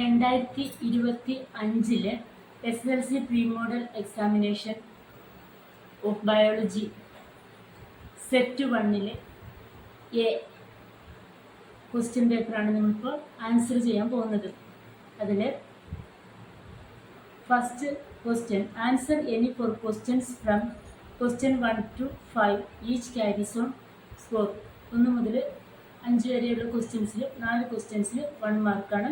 2025 SLC pre model examination of biology set 1 A question പേപ്പറാണ് നമ്മളിപ്പോൾ answer ചെയ്യാൻ പോകുന്നത്. അതിൽ first question, answer any four questions from question 1 to 5 each carries one score. 1 മുതൽ 5 വരെയുള്ള ക്വസ്റ്റ്യൻസിൽ 4 ക്വസ്റ്റ്യൻസിൽ 1 മാർക്കാണ്.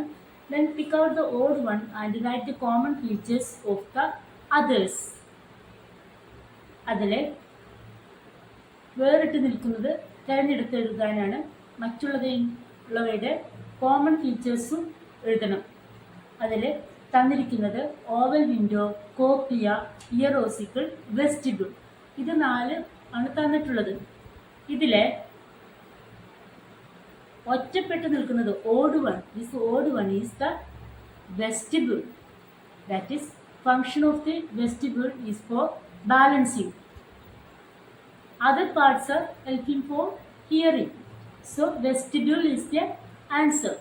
Then pick out the odd one and write the common features of the others. അതിൽ വേറിട്ട് നിൽക്കുന്നത് തിരഞ്ഞെടുത്ത് എഴുതാനാണ്. മറ്റുള്ളവയുടെ കോമൺ ഫീച്ചേഴ്സും എഴുതണം. അതിൽ തന്നിരിക്കുന്നത് oval window, cochlea, ear ossicle, vestibule. ഇത് 4 ആണ് തന്നിട്ടുള്ളത്. ഇതിലെ ഒറ്റപ്പെട്ട് നിൽക്കുന്നത് odd one is the vestibule. That is function of the vestibule is for balancing. Other parts are helping for hearing. So vestibule is the answer.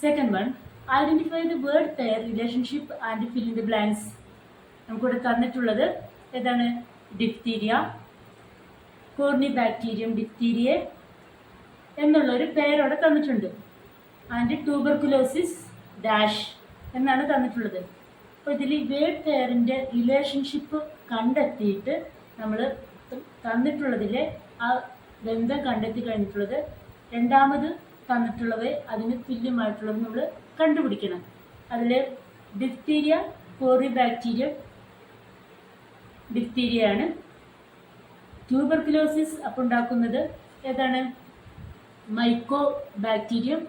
Second one, identify the word pair relationship and fill in the blanks. നമുക്കിവിടെ തന്നിട്ടുള്ളത് ഏതാണ്? Diphtheria, കോർണിബാക്ടീരിയം diphtheria എന്നുള്ളൊരു പേരോടെ തന്നിട്ടുണ്ട്. And tuberculosis dash എന്നാണ് തന്നിട്ടുള്ളത്. അപ്പോൾ ഇതിൽ word പെയറിൻ്റെ relationship കണ്ടെത്തിയിട്ട് നമ്മൾ തന്നിട്ടുള്ളതിലെ ആ ബന്ധം കണ്ടെത്തി കഴിഞ്ഞിട്ടുള്ളത് രണ്ടാമത് തന്നിട്ടുള്ളവയെ അതിന് തുല്യമായിട്ടുള്ളത് നമ്മൾ കണ്ടുപിടിക്കണം. അതിൽ ഡിഫ്തീരിയ, കോറിബാക്ടീരിയം ഡിഫ്തീരിയയാണ്. ട്യൂബർക്കുലോസിസ് അപ്പോൾ ഉണ്ടാക്കുന്നത് ഏതാണ്? മൈക്കോ ബാക്ടീരിയം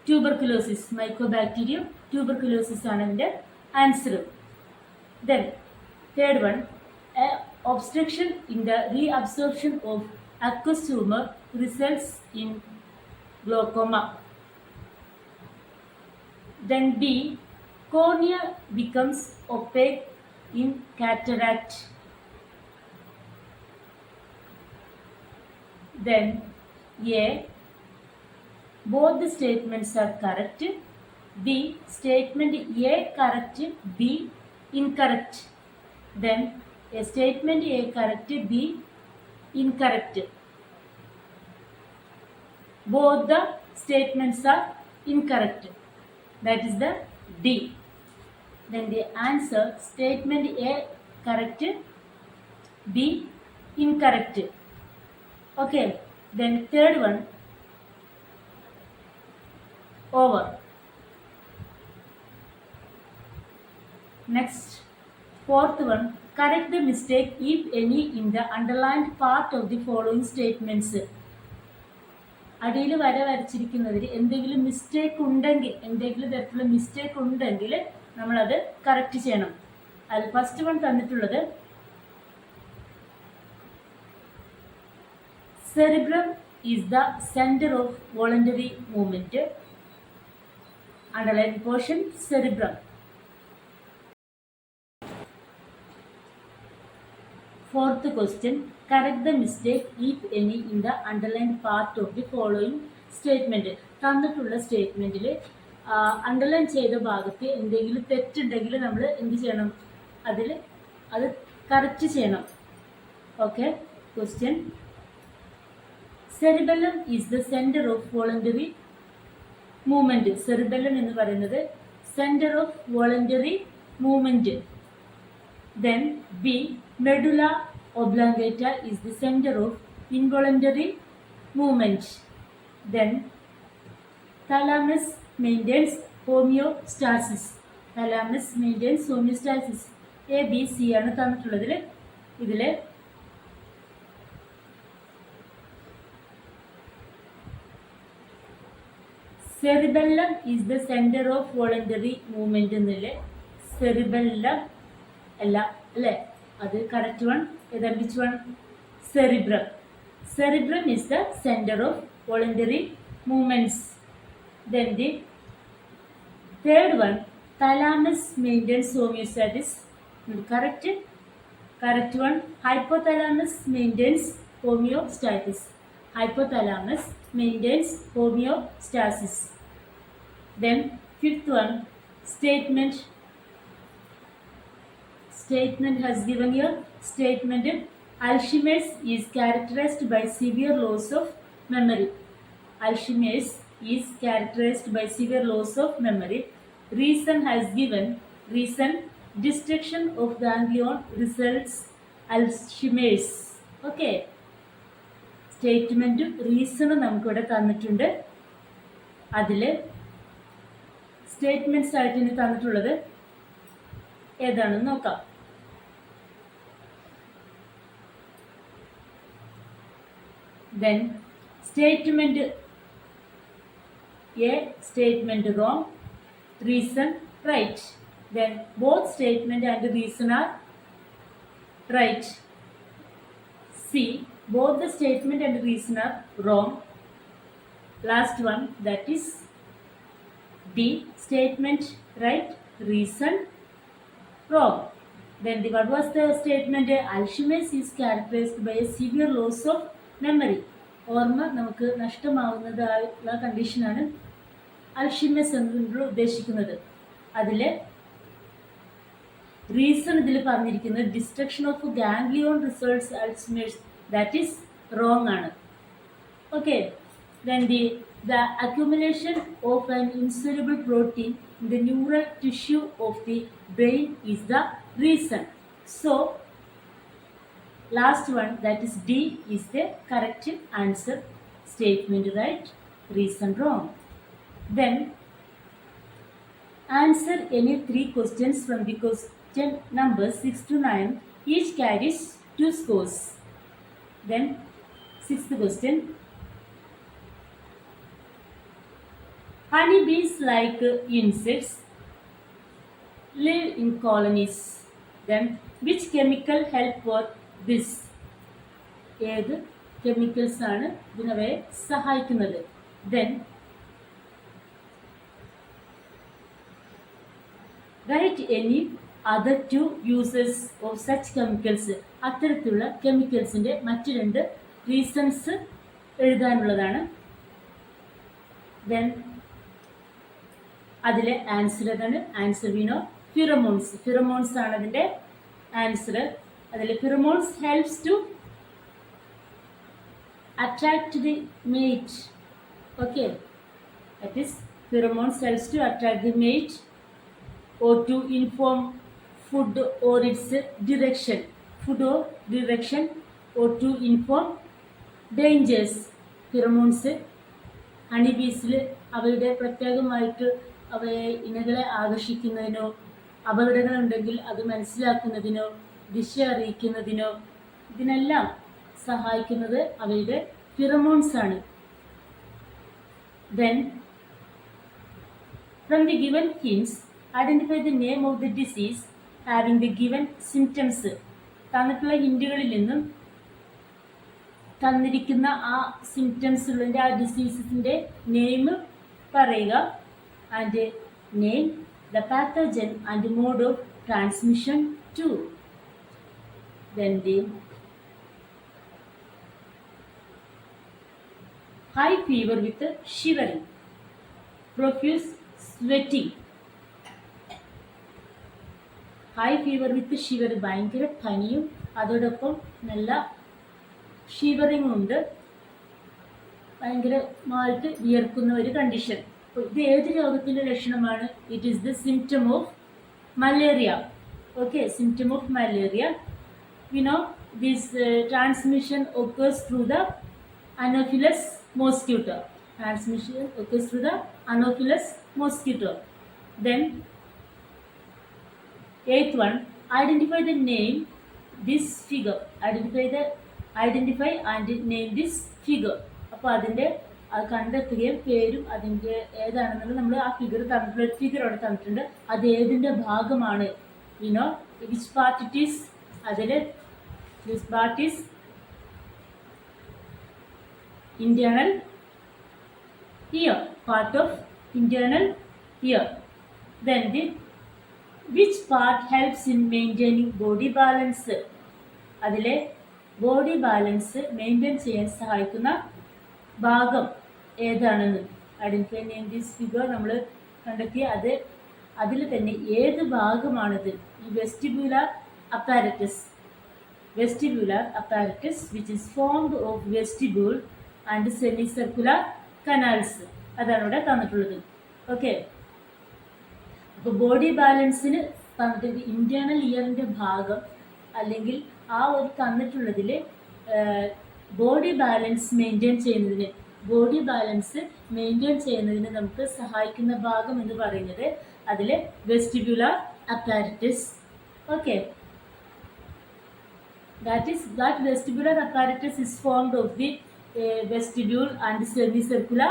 ട്യൂബർക്കുലോസിസ്. മൈക്കോ ബാക്ടീരിയം ട്യൂബർക്കുലോസിസ് ആണ് അതിൻ്റെ answer. Then third one, obstruction in the reabsorption of aqueous humor results in glaucoma. Then B, cornea becomes opaque in cataract. Then A, both the statements are correct. B, statement A correct, B incorrect. Then a statement A correct, B incorrect. Both the statements are incorrect. That is the D. Then the answer, statement A correct, B incorrect. Okay. Then third one, over. Next, fourth one, correct the mistake if any in the underlined part of the following statements. അടിയിൽ വരച്ചിരിക്കുന്നതിൽ എന്തെങ്കിലും mistake ഉണ്ടെങ്കിൽ, എന്തെങ്കിലും തരത്തിലുള്ള mistake ഉണ്ടെങ്കിൽ നമ്മളത് correct ചെയ്യണം. അതിൽ first one തന്നിട്ടുള്ളത് cerebrum is the centre of voluntary movement. Underline portion cerebrum. Fourth question, correct the mistake if any in the underlined part of the following statement. തന്നിട്ടുള്ള സ്റ്റേറ്റ്മെൻറ്റിൽ അണ്ടർലൈൻ ചെയ്ത ഭാഗത്ത് എന്തെങ്കിലും തെറ്റുണ്ടെങ്കിൽ നമ്മൾ എന്ത് ചെയ്യണം? അത് കറക്റ്റ് ചെയ്യണം. Okay. Question, cerebellum is the centre of voluntary movement. Cerebellum എന്ന് പറയുന്നത് centre of voluntary movement. Then B, medulla oblongata is the center of involuntary movement. Then thalamus maintains homeostasis. Thalamus maintains homeostasis. A, B, C ആണ് തന്നിട്ടുള്ളതിൽ. ഇതിൽ cerebellum is the center of voluntary movement എന്നില്ല. cerebellum അല്ല അല്ലേ? അത് correct one ഏതാണ്? Which one? Cerebrum. Cerebrum is the centre of voluntary movements. Then the third one, thalamus maintains homeostasis. Correct one, hypothalamus maintains homeostasis. hypothalamus maintains homeostasis. Then fifth one, statement has given here. Statement: Alzheimer's is characterized by severe loss of memory. Alzheimer's is characterized by severe loss of memory. Reason has given. Reason: destruction of ganglion results Alzheimer's. Okay. സ്റ്റേറ്റ്മെൻറ്റും റീസണും നമുക്കിവിടെ തന്നിട്ടുണ്ട്. അതിൽ statements ആയിട്ട് ഇനി തന്നിട്ടുള്ളത് ഏതാണെന്ന് നോക്കാം. Then statement A, statement wrong, reason right. Then both statement and reason are right. C, both the statement and reason are wrong. Last one, that is D, statement right, reason wrong. Then what was the statement? Alzheimer's is characterized by a severe loss of memory. ഓർമ്മ നമുക്ക് നഷ്ടമാവുന്നതായുള്ള കണ്ടീഷനാണ് Alzheimer's എന്നതുകൊണ്ട് ഉദ്ദേശിക്കുന്നത്. അതിൽ reason ഇതിൽ പറഞ്ഞിരിക്കുന്നത് destruction of ganglion results Alzheimer's, that is wrong ആണ്. Okay. Then the accumulation of an insoluble protein in the neural tissue of the brain is the reason. So last one, that is D, is the correct answer. Statement right, reason wrong. Then answer any 3 questions from the question numbers 6 to 9. Each carries 2 scores. Then 6th question. Honeybees, like insects, live in colonies. Then which chemical help for this? ഏത് chemicals ആണ് ഇതിനവയെ സഹായിക്കുന്നത്? Then write any other 2 uses of such chemicals. അത്തരത്തിലുള്ള കെമിക്കൽസിന്റെ മറ്റു 2 reasons എഴുതാനുള്ളതാണ്. Then അതിലെ answer ഏതാണ്? Answer വിനോ ഫിറമോൺസ്. ഫിറമോൺസ് ആണ് അതിൻ്റെ ആൻസർ. അതിൽ pheromones helps to attract the mate. Okay, that is pheromones helps to attract the mate or to inform food or its direction. Food or direction or to inform dangers. Pheromones ഹണിബീസിൽ അവയുടെ പ്രത്യേകമായിട്ട് അവയെ ഇണകളെ ആകർഷിക്കുന്നതിനോ അപകടങ്ങളുണ്ടെങ്കിൽ അത് മനസ്സിലാക്കുന്നതിനോ ദിശ അറിയിക്കുന്നതിനോ ഇതിനെല്ലാം സഹായിക്കുന്നത് അവയുടെ ഫിറമോൺസ് ആണ്. Then from the given hints, identify the name of the disease having the given symptoms. തന്നിട്ടുള്ള ഹിൻറ്റുകളിൽ നിന്നും തന്നിരിക്കുന്ന ആ സിംറ്റംസുകളുടെ ആ ഡിസീസസിൻ്റെ നെയിം പറയുക. And name the pathogen and mode of transmission too. Then the high fever with shivering, profuse sweating. High fever with shiver, ഭയങ്കര പനിയും അതോടൊപ്പം നല്ല ഷിവറിങ്ങും ഉണ്ട്, ഭയങ്കരമായിട്ട് വിയർക്കുന്ന ഒരു കണ്ടീഷൻ. അപ്പോൾ ഇത് ഏത് രോഗത്തിൻ്റെ ലക്ഷണമാണ്? It is the symptom of malaria. Okay, symptom of malaria. We know this transmission occurs through the anopheles mosquito. Transmission occurs through the Anopheles mosquito. Then 8th one, identify the name this figure. Identify and name this figure. അപ്പോൾ അതിൻ്റെ അത് കണ്ടെത്തുകയും പേരും അതിൻ്റെ ഏതാണെന്നുള്ളത് നമ്മൾ ആ figure തന്നിട്ടുള്ള figure അവിടെ തന്നിട്ടുണ്ട്. അത് ഏതിൻ്റെ ഭാഗമാണ്? You know which part it is. അതിൽ this part is internal ear, part of internal ear. Then which part helps in maintaining body balance? അതിലെ ബോഡി ബാലൻസ് മെയിൻറ്റെയിൻ ചെയ്യാൻ സഹായിക്കുന്ന ഭാഗം ഏതാണെന്ന് ഐഡൻറ്റിഫൈ നെയിം ദിസ് ഫിഗർ നമ്മൾ കണ്ടെത്തി. അത് അതിൽ തന്നെ ഏത് ഭാഗമാണിത്? ഈ vestibular apparatus. Vestibular apparatus which is formed of vestibule and semicircular canals. അതാണ് ഇവിടെ തന്നിട്ടുള്ളത്. ഓക്കെ, അപ്പോൾ ബോഡി ബാലൻസിന് തന്നിട്ട് ഇന്റേണൽ ഇയറിൻ്റെ ഭാഗം അല്ലെങ്കിൽ ആ ഒരു തന്നിട്ടുള്ളതിൽ ബോഡി ബാലൻസ് മെയിൻറ്റെയിൻ ചെയ്യുന്നതിന് നമുക്ക് സഹായിക്കുന്ന ഭാഗം എന്ന് പറയുന്നത് അതിൽ vestibular apparatus. Okay, that vestibular apparatus is formed of the vestibule and semicircular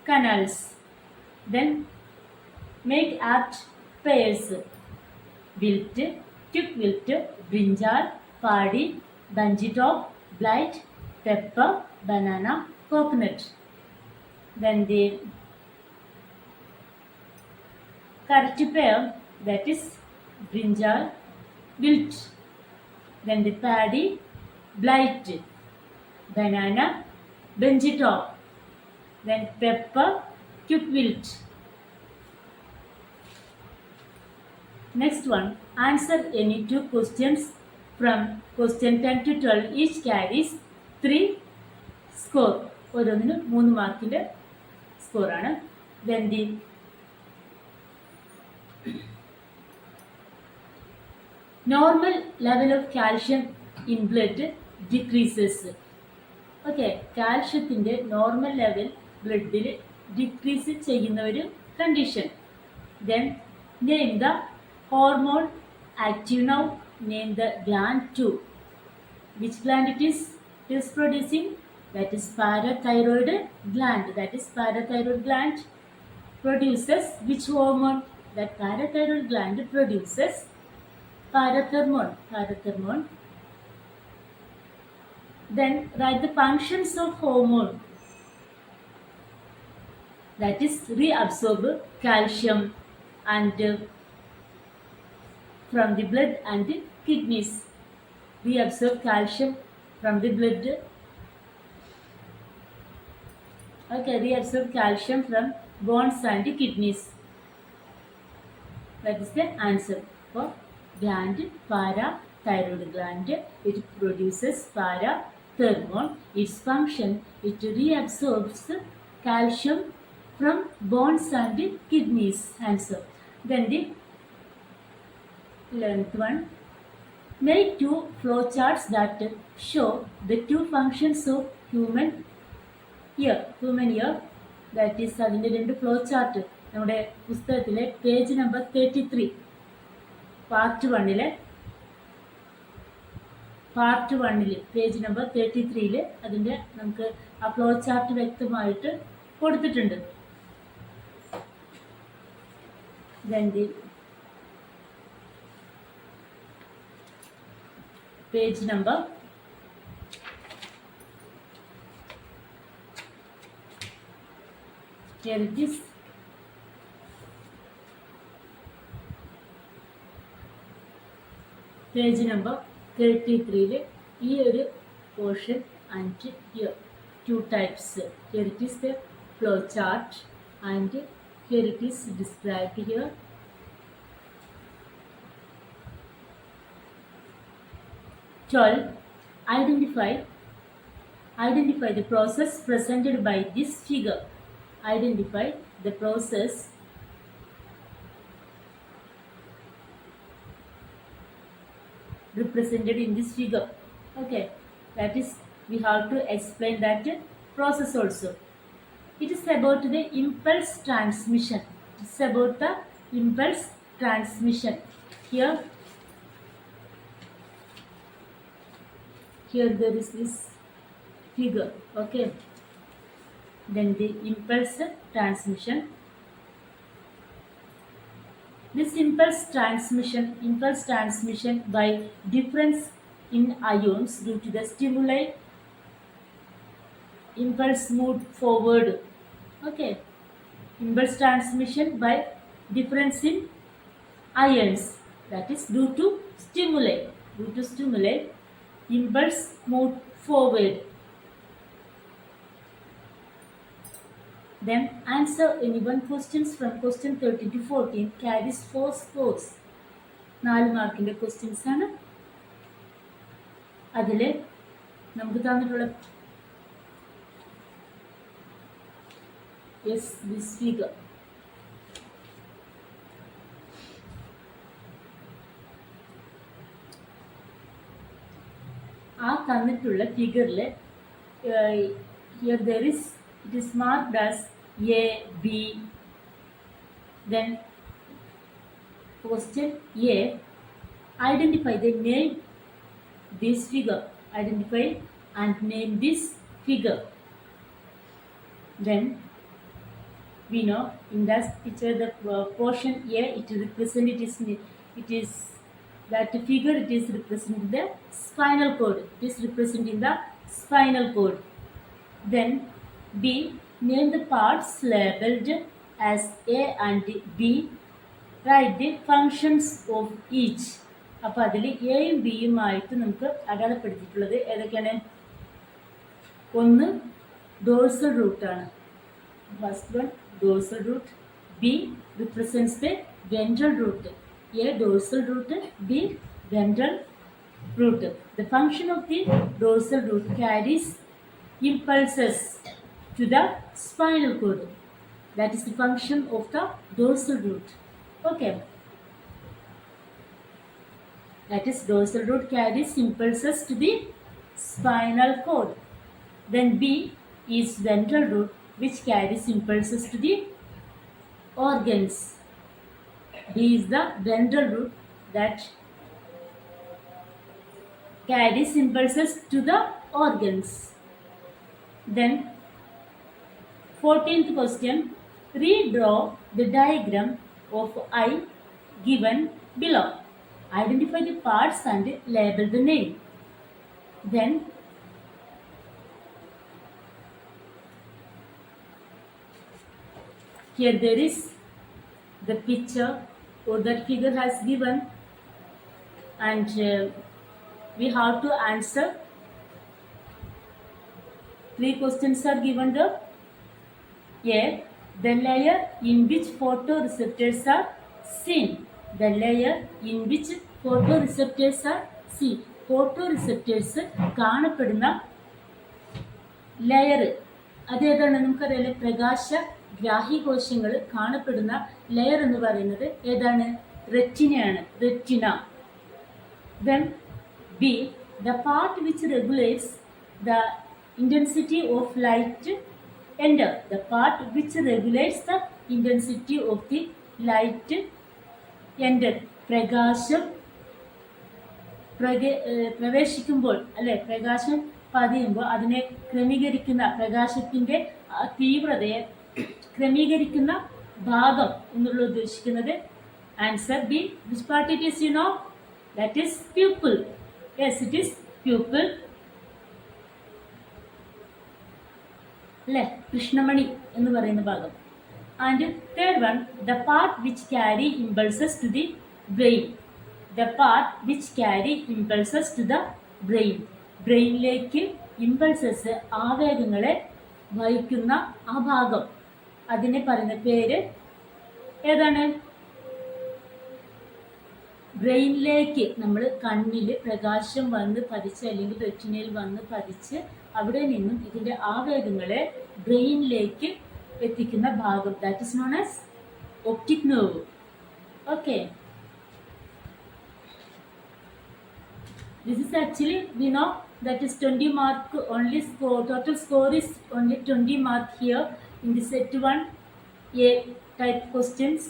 canals. Then make apt pairs: wilt, quick wilt, brinjal, paddy, bungee top, blight, pepper, banana, coconut. Then the correct pair, that is brinjal, wilt. Then the paddy, blight, banana, bungee top. Then pepper, quick wilt. Next one, answer any two questions from question 10 to 12. Each carries 3 score. ഓരോന്നിനും 3 മാർക്കിൻ്റെ സ്കോറാണ്. Then the normal level of calcium in blood decreases. ഓക്കെ, കാൽഷ്യത്തിൻ്റെ normal level ബ്ലഡിൽ decrease ചെയ്യുന്ന ഒരു condition. Then name the hormone active now. Name the gland too. Which gland it is producing? That is parathyroid gland. Produces which hormone? That parathyroid gland produces parathermone. Then write the functions of hormone. That is reabsorb calcium and from the blood and kidneys. Reabsorb calcium from the blood. Okay, reabsorb calcium from bones and kidneys. That is the answer for gland, parathyroid gland. It produces parathermone. Its function, it reabsorbs calcium from bones and kidneys. Answer. Then the 11th one, make 2 flowcharts that show the 2 functions of human ear. That is അതിൻ്റെ 2 flow chart നമ്മുടെ പുസ്തകത്തിലെ page number 33 part 1 page number 33 അതിൻ്റെ നമുക്ക് ആ flow chart വ്യക്തമായിട്ട് കൊടുത്തിട്ടുണ്ട്. Then the page number 33 ഈ ഒരു portion and here 2 types. Here it is the flow chart and here it is described here. Identify the process presented by this figure. Identify the process represented in this figure. Okay, that is, we have to explain that process also. It is about the impulse transmission. Here there is this figure. Okay, then the impulse transmission. This impulse transmission by difference in ions due to the stimuli, impulse moved forward. Okay, impulse transmission by difference in ions, that is due to stimuli, impulse moved forward. Then answer any one questions from question 13 to 14 carries 4 scores. 4 മാർക്കിൻ്റെ questions ആണ്. അതിൽ നമുക്ക് തന്നിട്ടുള്ള this figure. ആ തന്നിട്ടുള്ള ഫിഗറിൽ here there is, it is marked as A, B. Then question A, identify the name this figure. Identify and name this figure. Then we know in that picture the portion A, it represents, it is that figure, it is representing the spinal cord. It is representing the spinal cord. Then B, name the parts labeled as A and B. Write the functions of each. അപ്പോൾ അതിൽ എയും ബിയുമായിട്ട് നമുക്ക് അടയാളപ്പെടുത്തിയിട്ടുള്ളത് ഏതൊക്കെയാണ്? ഒന്ന് dorsal റൂട്ടാണ്. First one dorsal root. B represents the ventral root. A dorsal root, B ventral root. The function of the dorsal root carries impulses to the spinal cord. That is the function of the dorsal root. Okay. That is dorsal root carries impulses to the spinal cord. Then B is ventral root, which carries impulses to the organs. B is the ventral root that carries impulses to the organs. Then 14th question, redraw the diagram of eye given below. Identify the parts and label the name. Then here there is the picture or that figure has given, and we have to answer. 3 questions are given there. A, the layer in which photoreceptors are seen. The layer in which photoreceptors are seen. Photoreceptors കാണപ്പെടുന്ന layer അതേതാണ്? നമുക്കറിയാലോ, പ്രകാശഗ്രാഹി കോശങ്ങൾ കാണപ്പെടുന്ന layer എന്ന് പറയുന്നത് ഏതാണ്? റെറ്റിനയാണ്. Retina. Then B, the part which regulates the intensity of light enter. The part which regulates the intensity of the light enter. പ്രകാശം പ്രവേശിക്കുമ്പോൾ അല്ലെ, പ്രകാശം പതിയുമ്പോൾ അതിനെ ക്രമീകരിക്കുന്ന, പ്രകാശത്തിൻ്റെ തീവ്രതയെ ക്രമീകരിക്കുന്ന ഭാഗം എന്നുള്ള ഉദ്ദേശിക്കുന്നത്. Answer B. Which part it is? You know, that is pupil. Yes, it is pupil അല്ലേ, കൃഷ്ണമണി എന്ന് പറയുന്ന ഭാഗം. And third one, the part which carry impulses to the brain. The part which carry impulses to the brain. ബ്രെയിനിലേക്ക് impulses, ആവേഗങ്ങളെ വഹിക്കുന്ന ആ ഭാഗം, അതിനെ പറയുന്ന പേര് ഏതാണ്? ബ്രെയിനിലേക്ക് നമ്മൾ കണ്ണിൽ പ്രകാശം വന്ന് പതിച്ച് അല്ലെങ്കിൽ റെറ്റിനയിൽ വന്ന് പതിച്ച് അവിടെ നിന്നും ഇതിൻ്റെ ആവേഗങ്ങളെ ബ്രെയിനിലേക്ക് എത്തിക്കുന്ന ഭാഗം, that is known as optic nerve. Okay, this is actually, we know that is 20 mark only score. Total score is only 20 mark here in the set 1 A type questions,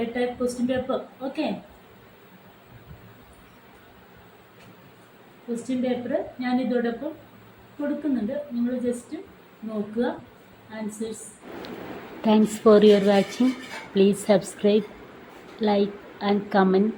A type question paper. Okay, question paper ഞാൻ ഇതോടൊപ്പം കൊടുക്കുന്നുണ്ട്, നിങ്ങൾ just നോക്കുക answers. Thanks for your watching. Please subscribe, like and comment.